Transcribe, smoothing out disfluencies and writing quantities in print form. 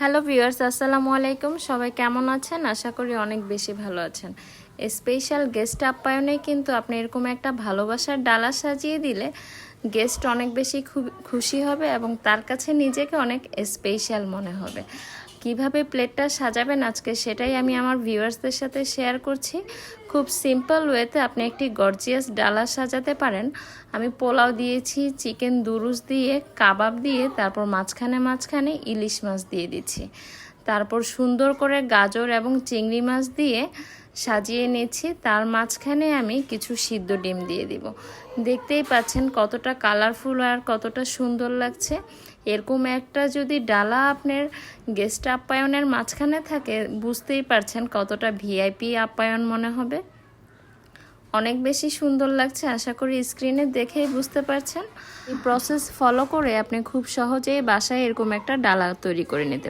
Hello viewers, আসসালামু আলাইকুম। সবাই কেমন আছেন? আশা করি অনেক বেশি ভালো আছেন। স্পেশাল গেস্ট আপ্যায়নে কিন্তু আপনি এরকম একটা ভালোবাসার ডালা সাজিয়ে দিলে গেস্ট অনেক বেশি খুশি হবে এবং তার কাছে নিজেকে অনেক স্পেশাল মনে হবে। কিভাবে প্লেটটা সাজাবেন আজকে সেটাই আমি আমার ভিউয়ার্সদের সাথে শেয়ার করছি। খুব সিম্পল ওয়েতে আপনি একটি গর্জিয়াস ডালা সাজাতে পারেন। আমি পোলাও দিয়েছি, চিকেন দুরুস দিয়ে, কাবাব দিয়ে, তারপর মাঝখানে ইলিশ মাছ দিয়ে দিচ্ছি। তারপর সুন্দর করে গাজর এবং চিংড়ি মাছ দিয়ে সাজিয়ে নিচ্ছি। তার মাঝখানে আমি কিছু সিদ্ধ ডিম দিয়ে দিব। দেখতেই পাচ্ছেন কতটা কালারফুল আর কতটা সুন্দর লাগছে। এরকম একটা যদি ডালা আপনার গেস্ট আপ্যায়নের মাঝখানে থাকে, বুঝতেই পারছেন কতটা ভিআইপি আপ্যায়ন মনে হবে। অনেক বেশি সুন্দর লাগছে, আশা করি স্ক্রিনে দেখেই বুঝতে পারছেন। এই প্রসেস ফলো করে আপনি খুব সহজেই বাসায় এরকম একটা ডালা তৈরি করে নিতে